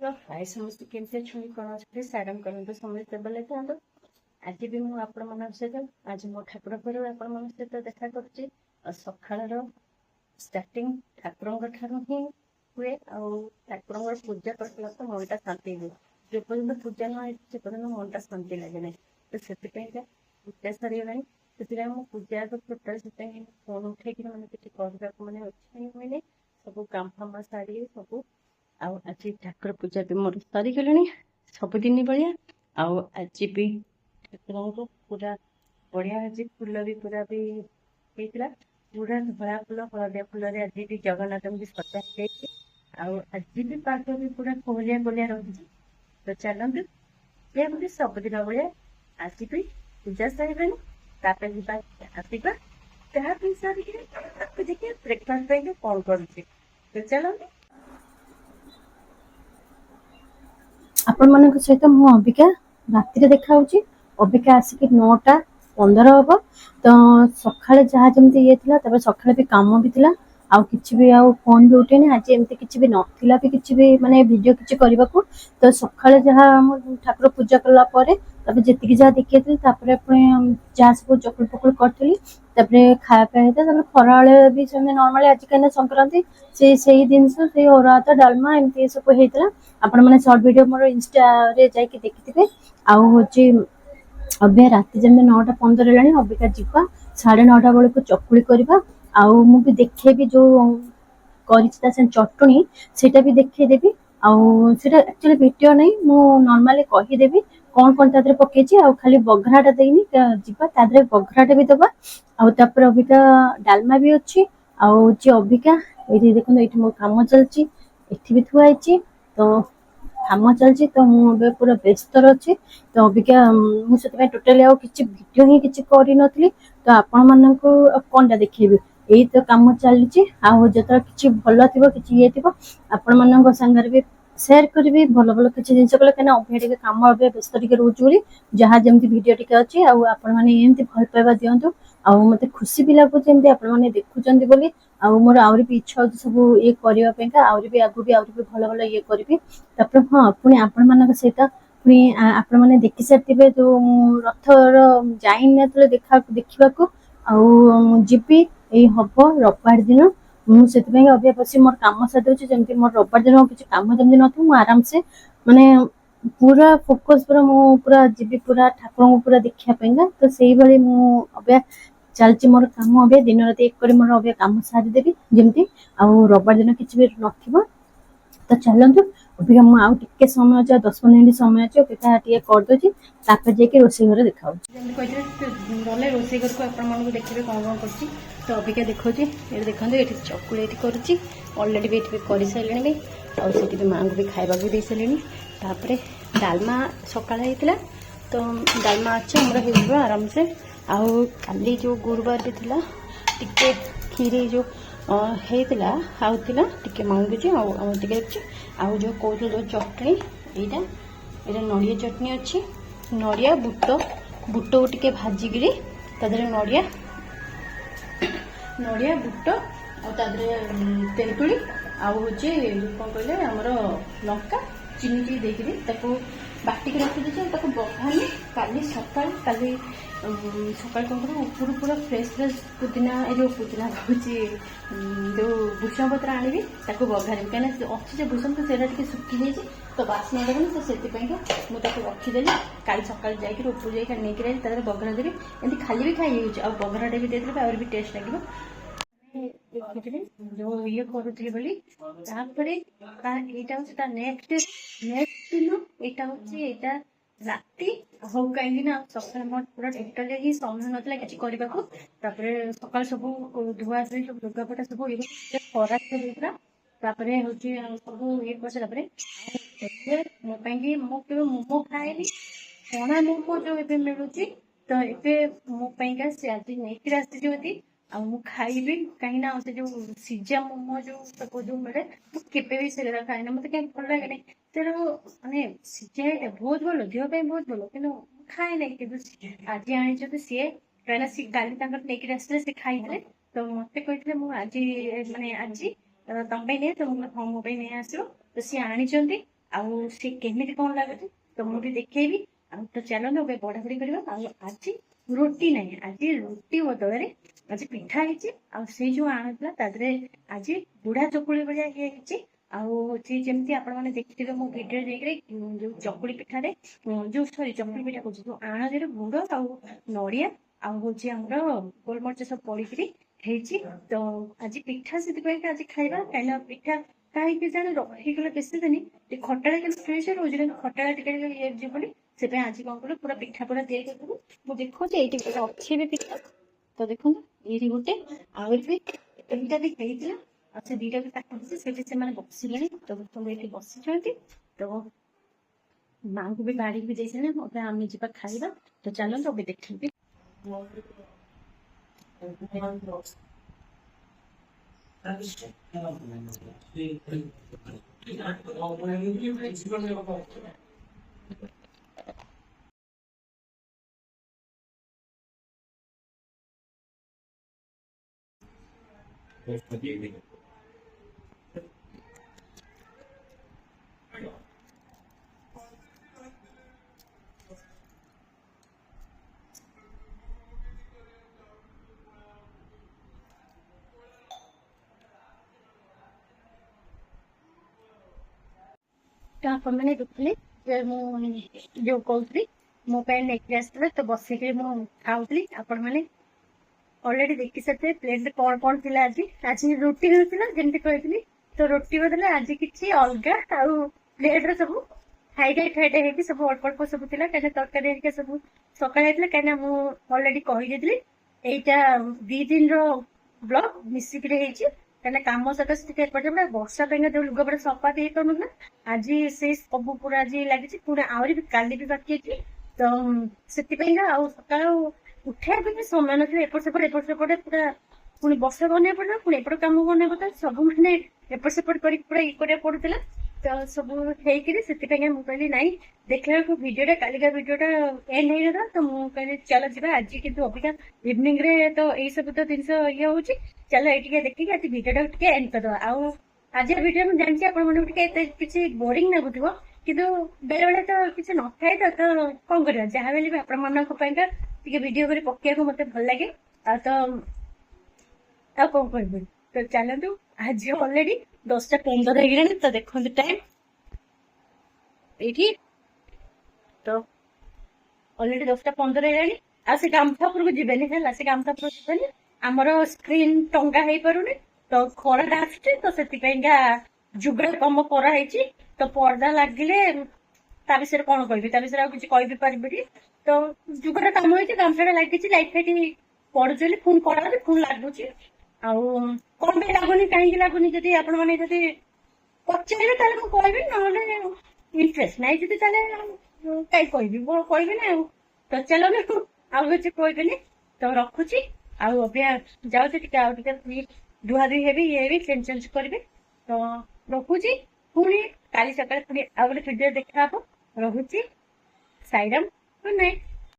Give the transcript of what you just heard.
हाय समस्त केमती अच्छे कौन अच्छे साइडम करते समस्त बेले था आज भी मुझे आपण मान सहित आज मो ठाकुर घर आपण मान सहित देखा कर सकाळ स्टार्टिंग ठाकुर ठार ही हुए ठाकुर पूजा कर तो मनटा शांति हुए जो पर्यटन पूजा न से पर्यटन मनटा शांति लगे ना तो से पूजा सरीगला से पूजा टोटाल से फोन उठे मैंने किसी कहवा मैंने अच्छे हुए सब काम फाम सारी सब आज ठाकुर पूजा भी मोर सरी गले सबुदिन भाया आज भी ठाकुर को पूरा बढ़िया आज फूल भी पूरा भी होता पूरा धला फूल हलदिया फूल आज भी जगन्नाथ भी सजा आज भी पाठ भी पूरा कोहलिया कोहलिया रही तो चलते ये बोले सबुदिन भाया आज भी पूजा सर आसवा चाह पी सारी देखिए ब्रेकफास्ट कौन कर चलते आपण मान सहित मु अबिका राति देखा अबिका आसिक 9:15 हम तो सकाଳେ जहाँ जमी ये सकाଳେ भी कम भी थिला आउ किछि भी आउ फोन भी उठेनी आज एमती किछि भी नथिला भी किछि भी माने वीडियो किछि करबा को तो सकाळे जहाँ ठाकुर पूजा कला परे तबे जेतिकी जहाँ देखिए तापर पुणी जहाँ सब चकुल पकुल करी खाया पिया होता खराबे भी नॉर्मली आज कहीं संक्रांति से जिनस से अरुआ भात डालमा एमती सब होता आपण मैंने सर्ट वीडियो मोर इंस्टा रे जाके देखिथे आउ होची अबे राति जमी 9:15 है अबिका जीवा 9:30 बेलू चकुली करवा आउ मु भी देखे भी जो चटनी सेटा भी देखे देवी आउ सेटा एक्चुअली वीडियो नहीं मु नॉर्मली कही देवी कौन कौन तादरे पकेची आउ खाली बघराटा देनी जीवा तादरे बघराटा भी दबा आउ तापर अबिका डालमा भी अच्छी आउ जे अबिका एठी देखो एठी मो काम चलची एठी भी थुआइची तो काम चलची तो मुझे पूरा व्यस्त अच्छी तो अबिका मुझे टोटाली आउ किछि वीडियो ही किछि करि नथली तो आपण माननको कोनटा देखैबे एई तो काम चलची आउ जतरा किछि भलो थिबो किछि ये थिबो आपण माननको संगर भी शेयर करबी भलो भलो किछि जिंस कले केना अबे टिके काम अबे व्यस्त टिके रोजुली जहा जेमति वीडियो टिके अछि आउ आपण माने एमति भल पाइबा दियंतु आउ मते खुशी भी लागु जेमति आपण माने देखुचंदी बोली आउ मोर आउरी भी इच्छा होची सब ये करबा पेका आउरी भी आउरी भी भलो भलो ये करबी तापर हाँ पुणी आपण मानक सहित पुणी आपण माने देखि सारथिबे जो रथर जाइन नतले देखा आउ जीपी ए हबो रविवार दिन मु सेति अबे बसी मोर काम साथ होची जेमति मोर रविवार दिन किछि काम जेमति नथु मु आराम से माने पूरा फोकस पूरा मु पूरा जीबी पूरा ठाकुर को पूरा देखिया पेंगा तो सेही भली मु अबे चलची मोर काम अबे दिन रात एक करी मोर अबे काम सारी देबी जेमति आउ रविवार दिन किछि भी नथिबो तो चलतु अभी हम आउ टिके समय अच्छे 10-15 मिनट समय अच्छे पिठा टिके कर दोची तापर जेके रोसे घर देखाउ जल्दी कहते गले रोसे घर को आपण मानको देखिबे कोन कोन करछि तो अबिका देखौची ए देखंदे एठी चकुली एठी करछि ऑलरेडी भी एठी करि साइलेनी भी और सेठी भी मांग भी खाइबा भी दे साइलेनी तापरे डालमा सकाळे हितला तो डालमा अच्छे हमरा हिबो आराम से आउ काली जो गुरुवार भी थिला टिके खीरे जो हेतिला आउतिला टिके मांगुची आउ टिके देखछि आउ जो कोथि जो चटनी एटा एटा नड़िया चटनी अच्छी नड़िया बुट टिके भाजी गिरी तादरे नड़िया बुट तेंतुली आउ होची कोन कहले हमर लंका चीनी टी देकरी ताको बाटिक रखि देछि ताको बघानी काली सकाळ कौन कर ऊपर पूरा फ्रेश पुदीना जो पुदीना कहूँ जो भूषण पत्र आनी ताको बघारी कहीं अच्छी जो भूषण तो सेटा टी सुखी जाइए तो बास्ना देवनी तो से मुझे रखीदेली काली सकाल जाकर ऊपर जाकर नहीं तर बघरा देवी एमती खाली भी खाई आ बघराटे भी देदेवे और भी टेस्ट लगे जो ये करुली बोली यहाँ नेक्स्ट दिन यहाँ राति हो कहीं सकाल मोर पूरा टोटाली ही समय नाला कि सकाल सब धुआ धुई सब लुगापटा सब खराब तापरे होची सब ये कर मो मोमो खाएनी छणा मोमो जो ए मिलूँ तो ये मोपाइका सी आज नहीं आसी आउ खाइबी कहीं से जो सीजा मोमो जो मिले केवे भी से खाए मत कहीं भल लगे तेरा माने सीजा बहुत भल देह बहुत भल कि खाए ना कि आज आनी सी कहीं सी काली नहीं आसते खाई तो मत कहते मुझे आज माने आज तुम नहीं तो हाँ मो नहीं आसो तो सी आनी ଆଉ ସେ କେମିତି କଣ ଲାଗୁଛି ତ ମୁଁ ବି ଦେଖେଇବି। ଆଉ ତ ଚାଲନ୍ତୁ ଏବେ ବଢାବଢି କରିବା। ଆଉ ଆଜି ରୁଟି ନାହିଁ, ଆଜି ରୁଟି ବଦଳରେ ଆଜି ପିଠା ହେଇଛି। ଆଉ ସେଇ ଯୋଉ ଆଣ ଥିଲା ତା ଦେହରେ ଆଜି ବୁଢା ଚକୁଳି ଭଳିଆ ଇଏ ହେଇଛି। ଆଉ ହଉଛି ଯେମିତି ଆପଣମାନେ ଦେଖିଥିବେ ମୋ ଭିଡିଓ ଦେଇକରି ଯୋଉ ଚକୁଳି ପିଠାରେ ଯୋଉ ସରି ଚକୁଳି ପିଠା କହୁଛି ଯୋଉ ଆଣ ଦେହରେ ଗୁଡ ଆଉ ନଡିଆ ଆଉ ହଉଛି ଆମର ଗୋଲମରିଚ ସବୁ ପଡିକିରି ହେଇଛି। ତ ଆଜି ପିଠା ସେଥିପାଇଁ ଆଜି ଖାଇବା, କାହିଁକିନା ପିଠା କାହିଁକି ଜାଣେ ରହିଗଲେ ବେଶୀ ଦିନ ଟିକେ ଖଟାଟା କିନ୍ତୁ ଫ୍ରେଶ୍ ରହୁଛି, କିନ୍ତୁ ଖଟାଟା ଟିକେ ଇଏ ଯିବନି। ସେଥିପାଇଁ ଆଜି କଣ କଲୁ ପୁରା ପିଠା ପୁରା ତିଆରି କରିଦେବୁ। ମୁଁ ଦେଖୁଛି ଏଇଠି ଗୋଟେ ଅଛି ବି ପିଠା, ତ ଦେଖନ୍ତୁ ଏଇଠି ଗୋଟେ ଆହୁରି ବି ତିନିଟା ବି ହେଇଥିଲା। ଆଉ ସେ ଦିଟା ବି କାଟିଛି, ସେଠି ସେମାନେ ବସିଲେଣି। ତ ସବୁ ଏଠି ବସିଛନ୍ତି। ତ ମାଙ୍କୁ ବି ବାଢିକି ବି ଦେଇସାରିଲେଣି। ଏବେ ଆମେ ଯିବା ଖାଇବା। ତ ଚାଲନ୍ତୁ ଏବେ ଦେଖିବି। ତ ଆପଣମାନେ ଦେଖିଲେ ଯେ ମୁଁ ଯୋଉ କହୁଥିଲି ମୋ ପାଇଁ ନେଇକି ଆସିଥିଲେ, ତ ବସିକି ମୁଁ ଖାଉଥିଲି। ଆପଣମାନେ ଅଲରେଡି ଦେଖି ସାରିଥିବେ ପ୍ଲେଟରେ କଣ କଣ ଥିଲା। ଆଜି ରୁଟି ହେଇଥିଲା ଯେମିତି କହିଥିଲି। ତ ରୁଟି ବଦଲେ ଆଜି କିଛି ଅଲଗା, ଆଉ ପ୍ଲେଟରେ ସବୁ ଖାଇଟେ ହେଇକି ସବୁ ଅଳ୍ପ ଅଳ୍ପ ସବୁ ଥିଲା। କାହିଁକିନା ତରକାରୀ ହେରିକା ସବୁ ସକାଳେ ହେଇଥିଲା। କାହିଁକିନା ମୁଁ ଅଲରେଡି କହିଦେଇଥିଲି ଏଇଟା 2 ଦିନର ବ୍ଲଗ ମିଶିକିରି ହେଇଛି। କାହିଁକିନା କାମ ସକାଶେ ଟିକେ ଏପଟେ ସେପଟେ, ବର୍ଷା ପାଇଁକା ଯୋଉ ଲୁଗାପଟା ସଫା ହେଇପାରୁନଥିଲା, ଆଜି ସେଇ ସବୁ ପୁରା ଆଜି ଲାଗିଛି। ପୁଣି ଆହୁରି ବି କାଲି ବି ବାକି ଅଛି। ତ ସେଥିପାଇଁକା ଆଉ ସକାଳୁ ଉଠେଇବା ପାଇଁ ବି ସମୟ ନଥିଲା। ଏପଟ ସେପଟେ ପୁରା ପୁଣି ବର୍ଷା ବନେଇବା ପଡିଲା, ପୁଣି ଏପଟ କାମ ବନେଇବା ପଡିଲା, ସବୁ ମାନେ ଏପଟ ସେପଟ କରିକି ପୁରା ଇଏ କରିବାକୁ ପଡୁଥିଲା। ତ ସବୁ ହେଇକିରି ସେଥିପାଇଁକା ମୁଁ କହିଲି ନାଇଁ, ଦେଖିଲା ବେଳକୁ ଭିଡିଓଟା କାଲିକା ଭିଡିଓଟା ଏଣ୍ଡ ହେଇନଥିଲା। ତ ମୁଁ କହିଲି ଚାଲ ଯିବା ଆଜି, କିନ୍ତୁ ଅବିକା ଇଭିନିଂ ରେ ତ ଏଇ ସବୁ ତ ଜିନିଷ ଇଏ ହଉଛି। ଚାଲ ଏଇ ଟିକେ ଦେଖିକି ଆଜି ଭିଡିଓଟାକୁ ଟିକେ ଏଣ୍ଡ କରିଦବା। ଆଉ ଆଜିର ଭିଡିଓ ମୁଁ ଜାଣିଛି ଆପଣମାନଙ୍କୁ ଟିକେ ଏତେ କିଛି ବୋରିଂ ଲାଗୁଥିବ, କିନ୍ତୁ ବେଳେ ବେଳେ ତ କିଛି ନଥାଏ। ତ କଣ କରିବା, ଯାହା ହେଲେ ବି ଆପଣମାନଙ୍କ ପାଇଁକା ଟିକେ ଭିଡିଓ କରି ପକେଇବାକୁ ମତେ ଭଲ ଲାଗେ। ଆଉ କଣ କହିବି, ତ ଚାଲନ୍ତୁ। ଆଜି ଅଲରେଡି 10ଟା 15 ହେଇଗଲାଣି। ତ ଦେଖନ୍ତୁ ଟାଇମ ଏଇଠି, ତ ଅଲରେଡି 10ଟା 15 ହେଇଗଲାଣି। ଆଉ ସେ ଗାମୁଛା ଉପରକୁ ଯିବେନି ହେଲା, ସେ ଗାମୁଛା ଉପରକୁ ଯିବେନି। ଆମର ସ୍କ୍ରିନ୍ ଟଙ୍ଗା ହେଇପାରୁନି, ତ ଖରାଟା ଆସୁଛି। ତ ସେଥିପାଇଁକା ଯୁଗଳ କାମ କରାହେଇଛି। ତ ପର୍ଦା ଲାଗିଲେ ତା ବିଷୟରେ କଣ କହିବି, ତା ବିଷୟରେ ଆଉ କିଛି କହିବି ପାରିବିନି। ତ ଯୁଗର କାମ ହେଇଛି, ଗାମୁଛାଟା ଲାଗିଛି, ଲାଇଟ୍ ଫାଇଟ୍ ପଡୁଛି ବୋଲି ପୁଣି କରାହେଉଛି, ପୁଣି ଲାଗୁଛି। ଆଉ କଣ ପାଇଁ ଲାଗୁନି, କାହିଁକି ଲାଗୁନି, ଯଦି ଆପଣମାନେ ଯଦି ପଚାରିବେ ତାହେଲେ ମୁଁ କହିବି, ନହେଲେ ଇଣ୍ଟରେଷ୍ଟ ନାହିଁ ଯଦି ତାହେଲେ କାହିଁ କହିବି, ମୁଁ କହିବି ନା। ଆଉ ତ ଚାଲନ୍ତୁ, ଆଉ କିଛି କହିବିନି, ତ ରଖୁଛି। ଆଉ ଅଭ୍ୟା ଯାଉଛି ଟିକେ, ଆଉ ଟିକେ ଧୁଆ ଧୁଇ ହେବି, ଇଏ ହେବି, ଚେଞ୍ଜ କରିବି। ତ ରଖୁଛି, ପୁଣି କାଲି ସକାଳେ ପୁଣି ଆଉ ଗୋଟେ ଭିଡିଓ ଦେଖା ହବ। ରହୁଛି, ସାଇରାମ, ଗୁଡ୍ ନାଇଟ୍।